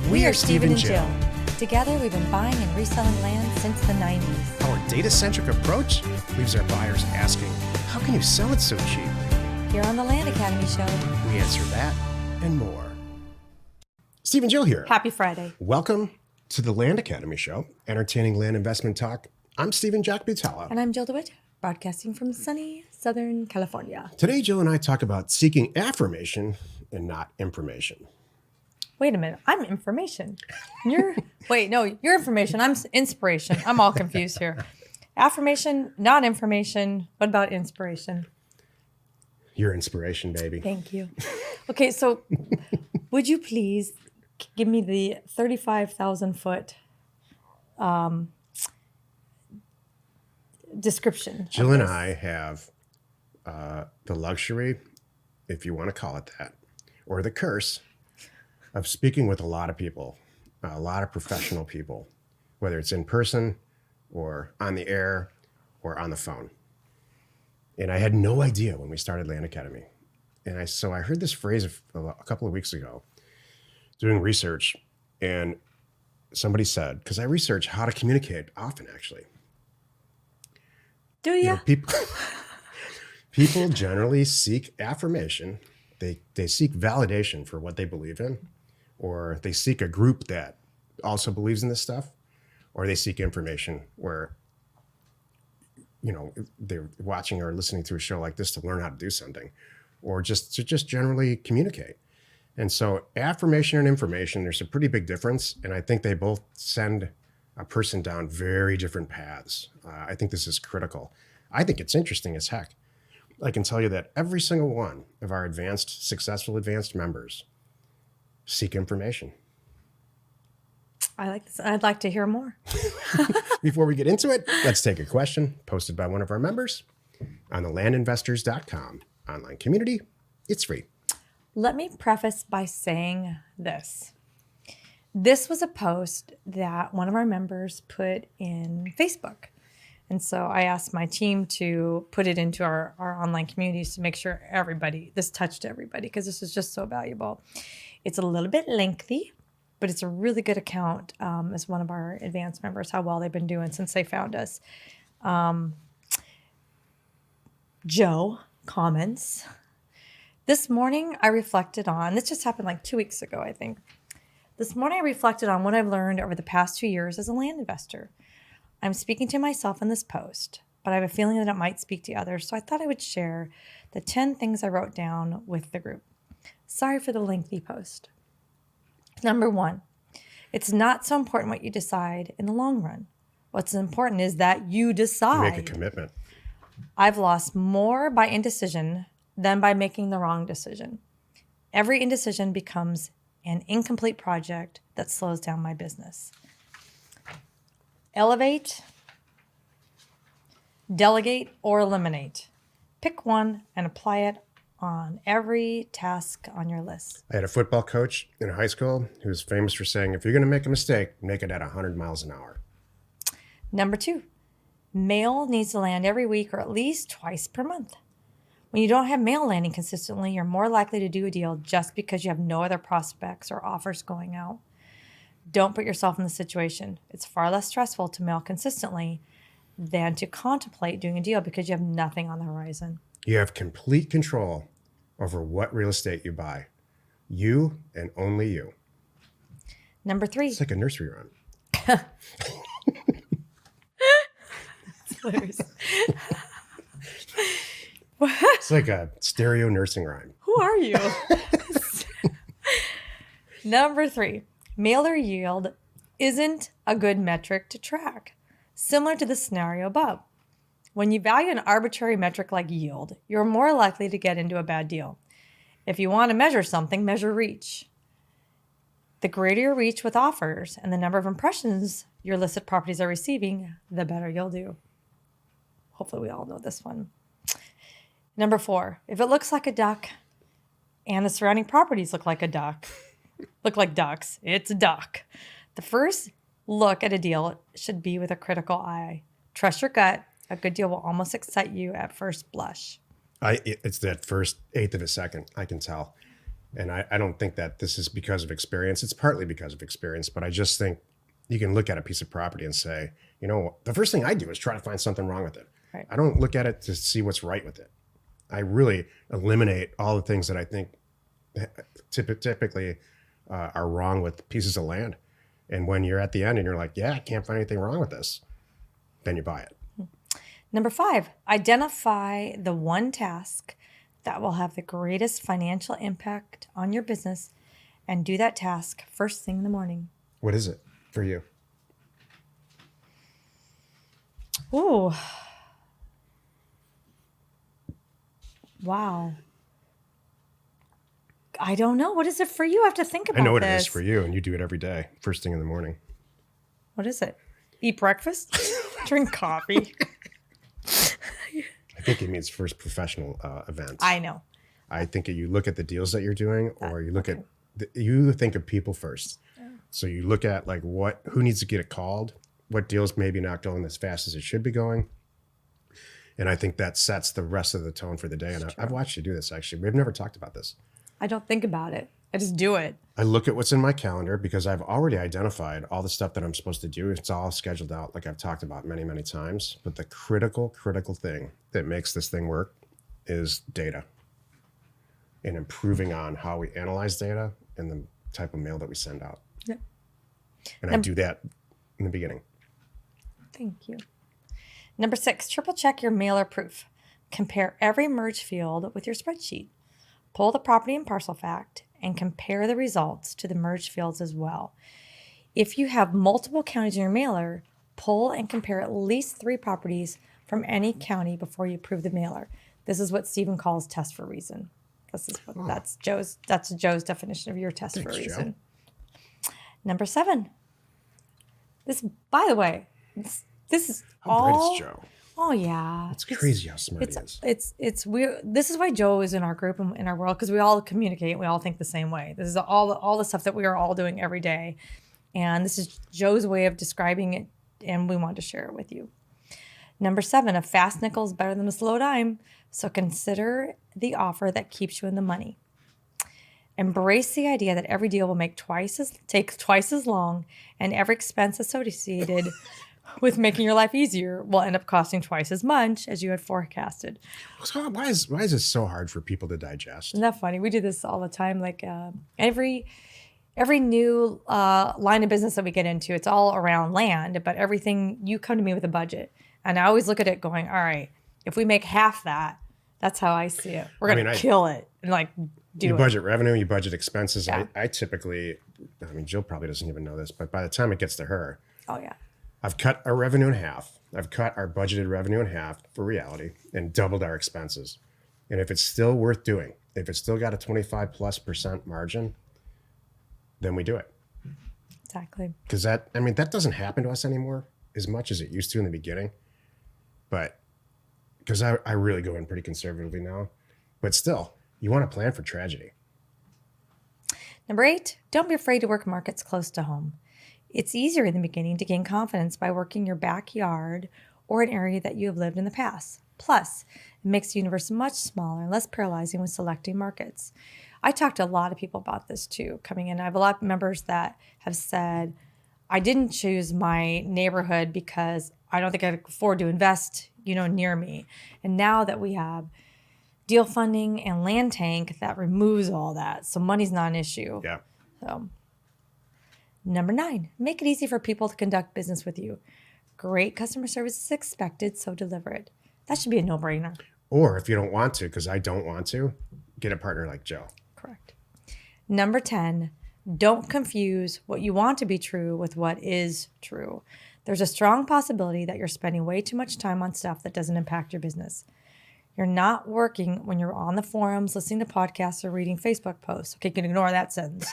We are Steve and Jill. Together, we've been buying and reselling land since the 90s. Our data-centric approach leaves our buyers asking, how can you sell it so cheap? Here on the Land Academy Show. We answer that and more. Steve and Jill here. Happy Friday. Welcome to the Land Academy Show, entertaining land investment talk. I'm Stephen Jack Butala. And I'm Jill DeWitt, broadcasting from sunny Southern California. Today, Jill and I talk about seeking affirmation and not information. Wait a minute. I'm information. You're information. I'm inspiration. I'm all confused here. Affirmation, not information. What about inspiration? Your inspiration, baby. Thank you. Okay, so would you please give me the 35,000 foot description? Jill and I have the luxury, if you want to call it that, or the curse of speaking with a lot of people, a lot of professional people, whether it's in person or on the air or on the phone. And I had no idea when we started Land Academy. And so I heard this phrase a couple of weeks ago doing research, and somebody said, because I research how to communicate often, actually. Do you? People generally seek affirmation. They seek validation for what they believe in, or they seek a group that also believes in this stuff, or they seek information where, they're watching or listening to a show like this to learn how to do something, or just to generally communicate. And so affirmation and information, there's a pretty big difference. And I think they both send a person down very different paths. I think this is critical. I think it's interesting as heck. I can tell you that every single one of our successful advanced members seek information. I like this. I'd like to hear more. Before we get into it, let's take a question posted by one of our members on the landinvestors.com online community. It's free. Let me preface by saying this. This was a post that one of our members put in Facebook. And so I asked my team to put it into our online communities to make sure this touched everybody, because this is just so valuable. It's a little bit lengthy, but it's a really good account as one of our advanced members, how well they've been doing since they found us. Joe comments, this morning I reflected on, this just happened like 2 weeks ago, I think. This morning I reflected on what I've learned over the past 2 years as a land investor. I'm speaking to myself in this post, but I have a feeling that it might speak to others, so I thought I would share the 10 things I wrote down with the group. Sorry for the lengthy post. Number 1, it's not so important what you decide in the long run. What's important is that you decide. Make a commitment. I've lost more by indecision than by making the wrong decision. Every indecision becomes an incomplete project that slows down my business. Elevate, delegate, or eliminate. Pick one and apply it on every task on your list. I had a football coach in high school who was famous for saying, if you're going to make a mistake, make it at 100 miles an hour. Number 2, mail needs to land every week or at least twice per month. When you don't have mail landing consistently, you're more likely to do a deal just because you have no other prospects or offers going out. Don't put yourself in the situation. It's far less stressful to mail consistently than to contemplate doing a deal because you have nothing on the horizon. You have complete control over what real estate you buy. You and only you. Number 3. It's like a nursery rhyme. It's like a stereo nursing rhyme. Who are you? Number 3, mailer yield isn't a good metric to track. Similar to the scenario above. When you value an arbitrary metric like yield, you're more likely to get into a bad deal. If you want to measure something, measure reach. The greater your reach with offers and the number of impressions your listed properties are receiving, the better you'll do. Hopefully we all know this one. Number 4, if it looks like a duck and the surrounding properties look like ducks, it's a duck. The first look at a deal should be with a critical eye. Trust your gut. A good deal will almost excite you at first blush. It's that first eighth of a second, I can tell. And I don't think that this is because of experience. It's partly because of experience, but I just think you can look at a piece of property and say, you know, the first thing I do is try to find something wrong with it. Right. I don't look at it to see what's right with it. I really eliminate all the things that I think typically are wrong with pieces of land. And when you're at the end and you're like, yeah, I can't find anything wrong with this, then you buy it. Number 5, identify the one task that will have the greatest financial impact on your business and do that task first thing in the morning. What is it for you? Ooh. Wow. I don't know. What is it for you? I have to think about I know what this. it is for you, and you do it every day, first thing in the morning. What is it? Eat breakfast? Drink coffee? I think it means first professional event. I know. I think you look at the deals that you're doing, or you look at you think of people first. Yeah. So you look at like who needs to get it called, what deals maybe not going as fast as it should be going, and I think that sets the rest of the tone for the day. And I've watched you do this actually. We've never talked about this. I don't think about it. I just do it. I look at what's in my calendar because I've already identified all the stuff that I'm supposed to do. It's all scheduled out like I've talked about many, many times. But the critical thing that makes this thing work is data and improving on how we analyze data and the type of mail that we send out. Yeah. And I do that in the beginning. Thank you. Number 6, triple check your mailer proof. Compare every merge field with your spreadsheet. Pull the property and parcel fact and compare the results to the merged fields as well. If you have multiple counties in your mailer, pull and compare at least 3 properties from any county before you approve the mailer. This is what Stephen calls test for reason. This is what that's Joe's definition of your test for reason. Joe. Number 7. This, by the way, this is how bright is Joe? Oh yeah, it's crazy how smart he is. It's weird. This is why Joe is in our group and in our world, because we all communicate and we all think the same way. This is all the stuff that we are all doing every day, and this is Joe's way of describing it, and we want to share it with you. Number 7, a fast nickel is better than a slow dime, so consider the offer that keeps you in the money. Embrace the idea that every deal will take twice as long, and every expense associated with making your life easier will end up costing twice as much as you had forecasted. So why is this so hard for people to digest? Isn't that funny? We do this all the time. Like every new line of business that we get into, it's all around land, but everything, you come to me with a budget. And I always look at it going, all right, if we make half that, that's how I see it. We're going to kill it and like do you it. budget revenue, you budget expenses. Yeah. I typically, Jill probably doesn't even know this, but by the time it gets to her, oh yeah, I've cut our revenue in half. I've cut our budgeted revenue in half for reality and doubled our expenses. And if it's still worth doing, if it's still got a 25+% margin, then we do it. Exactly. Because that doesn't happen to us anymore as much as it used to in the beginning. But because I really go in pretty conservatively now. But still, you want to plan for tragedy. Number 8, don't be afraid to work markets close to home. It's easier in the beginning to gain confidence by working your backyard or an area that you have lived in the past. Plus, it makes the universe much smaller and less paralyzing when selecting markets. I talked to a lot of people about this too, coming in. I have a lot of members that have said, I didn't choose my neighborhood because I don't think I could afford to invest, near me. And now that we have deal funding and land tank, that removes all that. So money's not an issue. Yeah. So number 9, make it easy for people to conduct business with you. Great customer service is expected, so deliver it. That should be a no-brainer. Or if you don't want to, because I don't want to, get a partner like Joe. Correct. Number 10, don't confuse what you want to be true with what is true. There's a strong possibility that you're spending way too much time on stuff that doesn't impact your business. You're not working when you're on the forums, listening to podcasts, or reading Facebook posts. Okay, you can ignore that sentence.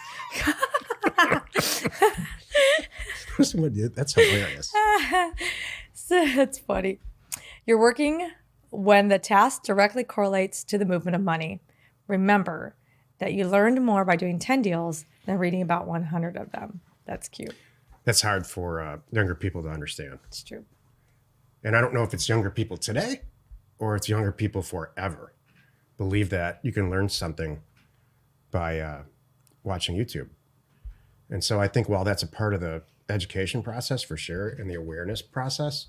That's hilarious. So that's funny. You're working when the task directly correlates to the movement of money. Remember that you learned more by doing 10 deals than reading about 100 of them. That's cute. That's hard for younger people to understand. It's true. And I don't know if it's younger people today or it's younger people forever. Believe that you can learn something by watching YouTube. And so I think while that's a part of the education process for sure and the awareness process,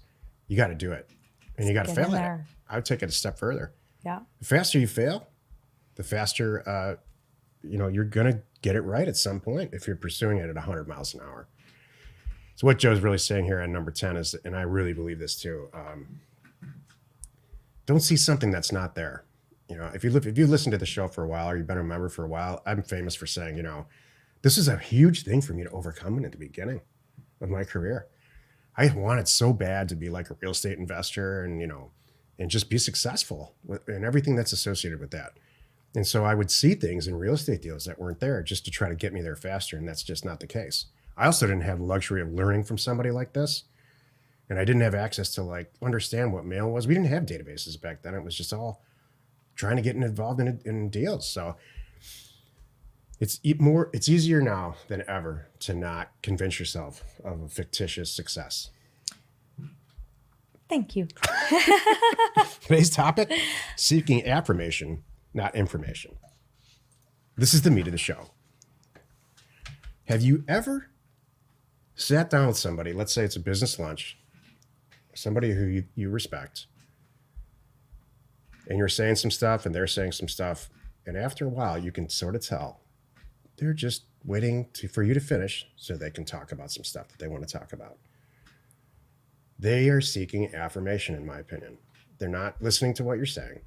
you got to do it and you got to Get in fail at it. there. I would take it a step further. Yeah. The faster you fail, the faster you're going to get it right at some point if you're pursuing it at 100 miles an hour. So what Joe's really saying here on number 10 is, and I really believe this too, don't see something that's not there. If you listen to the show for a while or you've been a member for a while, I'm famous for saying, this is a huge thing for me to overcome at the beginning of my career. I wanted so bad to be like a real estate investor and just be successful and everything that's associated with that. And so I would see things in real estate deals that weren't there just to try to get me there faster. And that's just not the case. I also didn't have the luxury of learning from somebody like this. And I didn't have access to understand what mail was. We didn't have databases back then. It was just all trying to get involved in deals. So it's easier now than ever to not convince yourself of a fictitious success. Thank you. Today's topic, seeking affirmation, not information. This is the meat of the show. Have you ever sat down with somebody, let's say it's a business lunch, somebody who you respect, and you're saying some stuff and they're saying some stuff, and after a while you can sort of tell they're just waiting for you to finish so they can talk about some stuff that they want to talk about. They are seeking affirmation, in my opinion. They're not listening to what you're saying.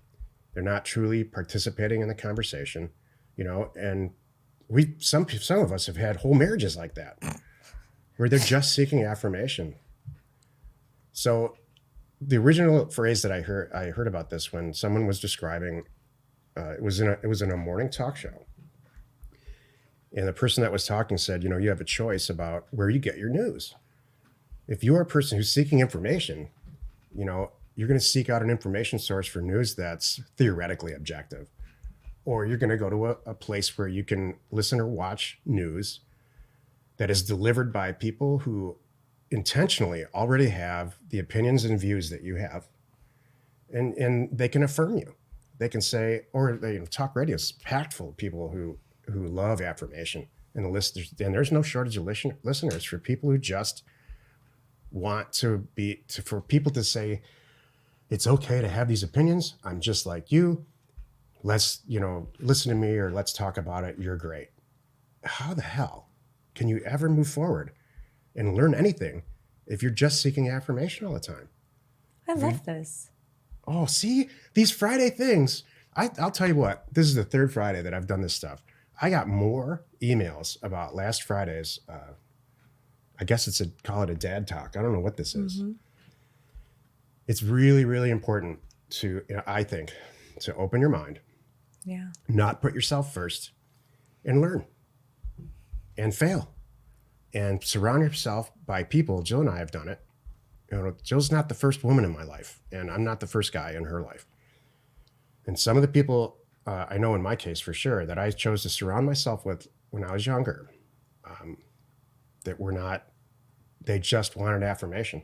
They're not truly participating in the conversation, and some of us have had whole marriages like that where they're just seeking affirmation. So the original phrase that I heard about this when someone was describing, it was in a morning talk show. And the person that was talking said, you have a choice about where you get your news. If you're a person who's seeking information, you're going to seek out an information source for news that's theoretically objective. Or you're going to go to a place where you can listen or watch news that is delivered by people who intentionally already have the opinions and views that you have. And they can affirm you. They can say, or talk radio is packed full of people who love affirmation and the listeners. And there's no shortage of listeners for people who just want for people to say, it's okay to have these opinions. I'm just like you. Let's, listen to me or let's talk about it. You're great. How the hell can you ever move forward and learn anything if you're just seeking affirmation all the time? I love this. Oh, see, these Friday things. I'll tell you what, this is the third Friday that I've done this stuff. I got more emails about last Friday's, I guess call it a dad talk. I don't know what this is. Mm-hmm. It's really, really important I think, to open your mind. Yeah. Not put yourself first and learn and fail and surround yourself by people. Jill and I have done it. Jill's not the first woman in my life and I'm not the first guy in her life. And some of the people I know in my case for sure that I chose to surround myself with when I was younger, they just wanted affirmation.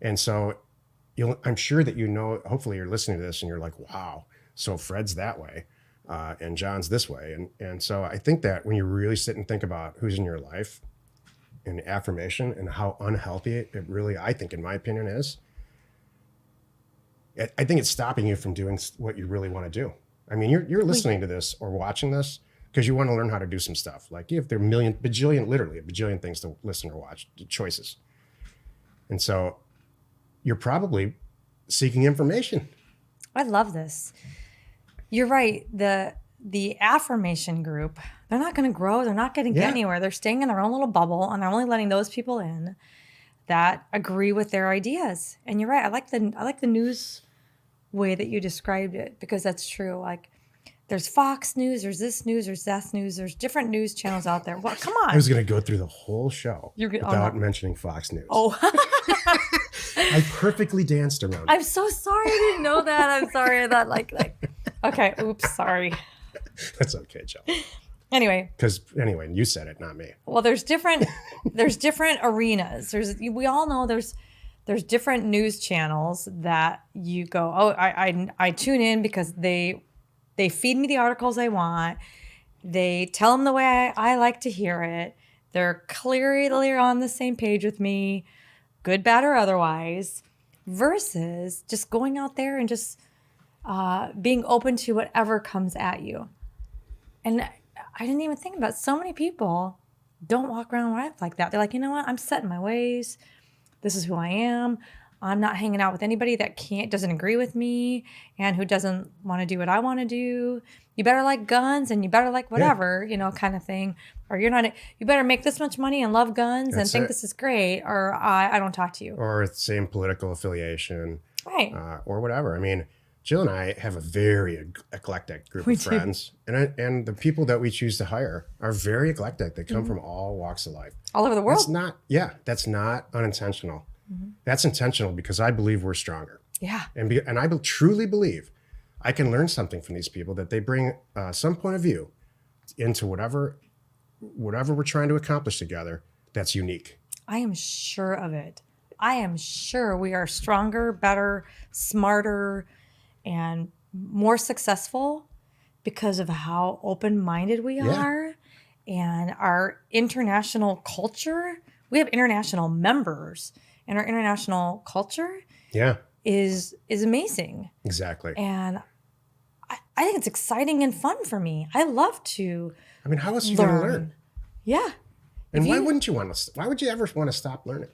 And so I'm sure that hopefully you're listening to this and you're like, wow, so Fred's that way and John's this way. And so I think that when you really sit and think about who's in your life and affirmation and how unhealthy it really, I think, in my opinion, is, I think it's stopping you from doing what you really want to do. I mean, you're listening to this or watching this because you want to learn how to do some stuff. Like if there are literally a bajillion things to listen or watch, choices. And so you're probably seeking information. I love this. You're right. The affirmation group, they're not going to grow. They're not going to get anywhere. They're staying in their own little bubble and they're only letting those people in that agree with their ideas. And you're right. I like the news way that you described it because that's true. Like there's Fox News, there's this news, there's that news, there's different news channels out there. Well, come on. I was going to go through the whole show without mentioning Fox News. Oh. I perfectly danced around it. I'm so sorry. I didn't know that. I'm sorry. I thought okay. Oops. Sorry. That's okay, Joe. Anyway, you said it, not me. Well, there's different arenas. We all know there's different news channels that you go, oh, I tune in because they They feed me the articles I want. They tell them the way I like to hear it. They're clearly on the same page with me, good, bad, or otherwise, versus just going out there and just being open to whatever comes at you. And I didn't even think about it. So many people don't walk around life like that. They're like, you know what? I'm set in my ways. This is who I am. I'm not hanging out with anybody that doesn't agree with me and who doesn't want to do what I want to do. You better like guns and you better like whatever, kind of thing. Or you better make this much money and love guns and think this is great, or I don't talk to you. Or same political affiliation. Right. Or whatever. I mean, Jill and I have a very eclectic group of friends. And the people that we choose to hire are very eclectic. They come from all walks of life. All over the world. That's not unintentional. That's intentional because I believe we're stronger. Yeah. And I truly believe I can learn something from these people, that they bring some point of view into whatever we're trying to accomplish together that's unique. I am sure of it. I am sure we are stronger, better, smarter, and more successful because of how open-minded we are and our international culture. We have international members, and our international culture is amazing. Exactly. And I think it's exciting and fun for me. I love to I mean, how else are you going to learn? Yeah. And why would you ever want to stop learning?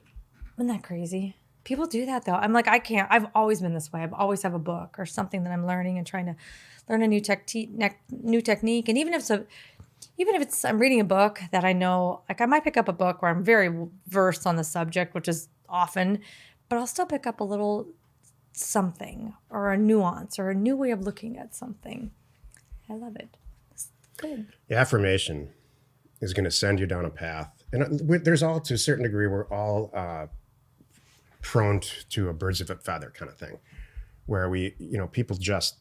Isn't that crazy? People do that though. I'm like, I can't. I've always been this way. I always have a book or something that I'm learning and trying to learn a new technique. And even if it's I'm reading a book that I know, like I might pick up a book where I'm very versed on the subject, which is often, but I'll still pick up a little something or a nuance or a new way of looking at something. I love it. It's good. The affirmation is going to send you down a path. And there's all, to a certain degree, we're all prone to a birds of a feather kind of thing, where people just,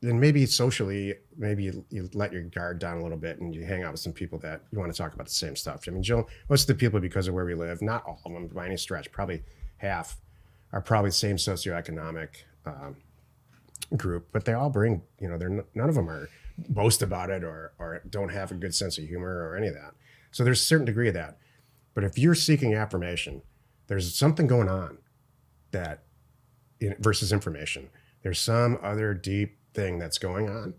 and maybe socially, maybe you let your guard down a little bit and you hang out with some people that you want to talk about the same stuff. I mean, Jill, most of the people, because of where we live, not all of them by any stretch, probably half, are probably the same socioeconomic group, but they all bring, none of them are boast about it or don't have a good sense of humor or any of that. So there's a certain degree of that. But if you're seeking affirmation, there's something going on versus information. There's some other deep thing that's going on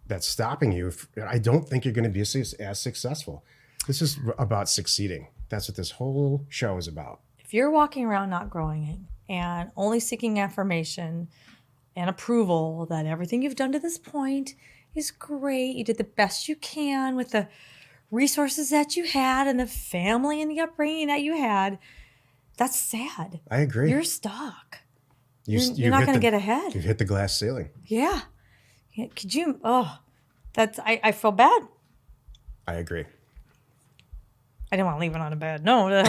that's stopping you. I don't think you're going to be as successful. This is about succeeding. That's what this whole show is about. If you're walking around not growing and only seeking affirmation and approval that everything you've done to this point is great, you did the best you can with the resources that you had and the family and the upbringing that you had, that's sad. I agree. You're stuck. You're not going to get ahead. You've hit the glass ceiling. Yeah. Could you? I feel bad. I agree. I didn't want to leave it on a bad note.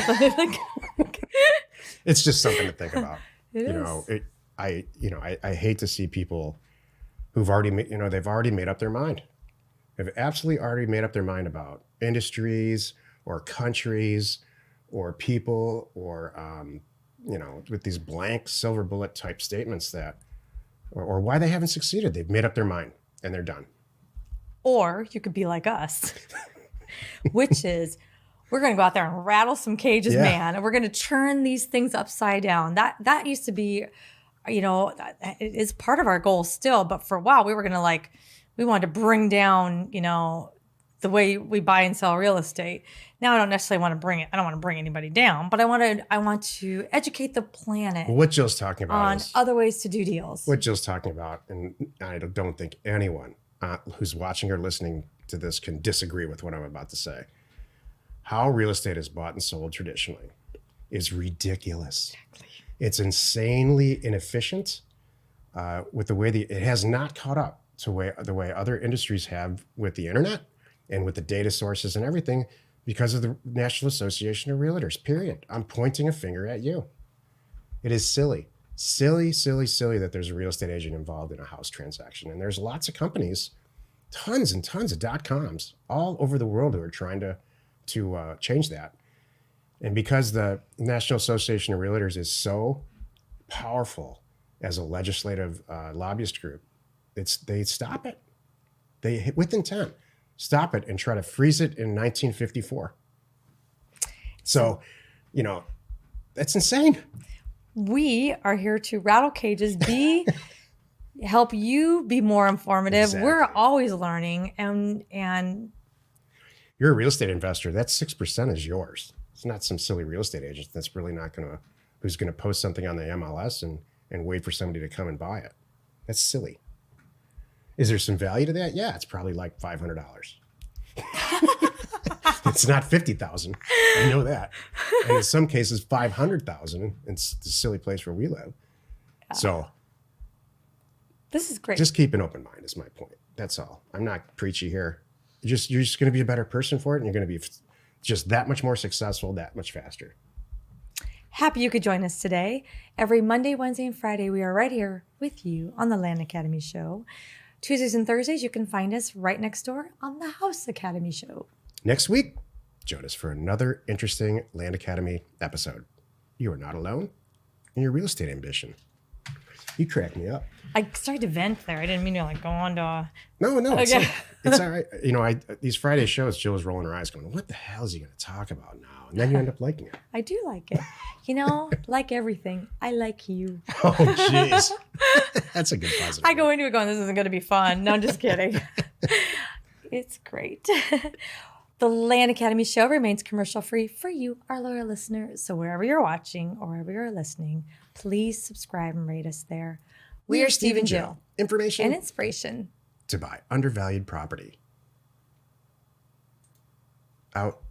It's just something to think about. I hate to see people who've already they've already made up their mind. They've absolutely already made up their mind about industries or countries or people or with these blank silver bullet type statements or why they haven't succeeded. They've made up their mind and they're done. Or you could be like us, which is we're going to go out there and rattle some cages, man, and we're going to turn these things upside down. That used to be, it is part of our goal still. But for a while, we were going to we wanted to bring down, the way we buy and sell real estate. Now I don't necessarily want to bring it. I don't want to bring anybody down, but I want to educate the planet. What Jill's talking about on other ways to do deals. What Jill's talking about, and I don't think anyone who's watching or listening to this can disagree with what I'm about to say. How real estate is bought and sold traditionally is ridiculous. Exactly. It's insanely inefficient with the way it has not caught up to the way other industries have with the internet and with the data sources and everything because of the National Association of Realtors, period. I'm pointing a finger at you. It is silly that there's a real estate agent involved in a house transaction. And there's lots of companies, tons and tons of .coms all over the world who are trying to change that. And because the National Association of Realtors is so powerful as a legislative lobbyist group, They stop it. They hit with intent, stop it and try to freeze it in 1954. So, that's insane. We are here to rattle cages, help you be more informative. Exactly. We're always learning, and You're a real estate investor. That 6% is yours. It's not some silly real estate agent that's really who's gonna post something on the MLS and wait for somebody to come and buy it. That's silly. Is there some value to that? Yeah, it's probably like $500. It's not 50,000. I know that. And in some cases, 500,000. It's the silly place where we live. So this is great. just keep an open mind is my point. That's all. I'm not preachy here. You're just going to be a better person for it, and you're going to be just that much more successful, that much faster. Happy you could join us today. Every Monday, Wednesday, and Friday, we are right here with you on the Land Academy Show. Tuesdays and Thursdays, you can find us right next door on the House Academy Show. Next week, join us for another interesting Land Academy episode. You are not alone in your real estate ambition. You crack me up. I started to vent there. I didn't mean to go on to... No, it's, Okay. it's all right. These Friday shows, Jill was rolling her eyes going, what the hell is he going to talk about now? And then you end up liking it. I do like it. Like everything, I like you. Oh, jeez. That's a good positive. I go into it going, this isn't going to be fun. No, I'm just kidding. It's great. The Land Academy Show remains commercial free for you, our loyal listeners. So wherever you're watching or wherever you're listening, please subscribe and rate us there. We are Steve and Jill. Information And inspiration to buy undervalued property. Out.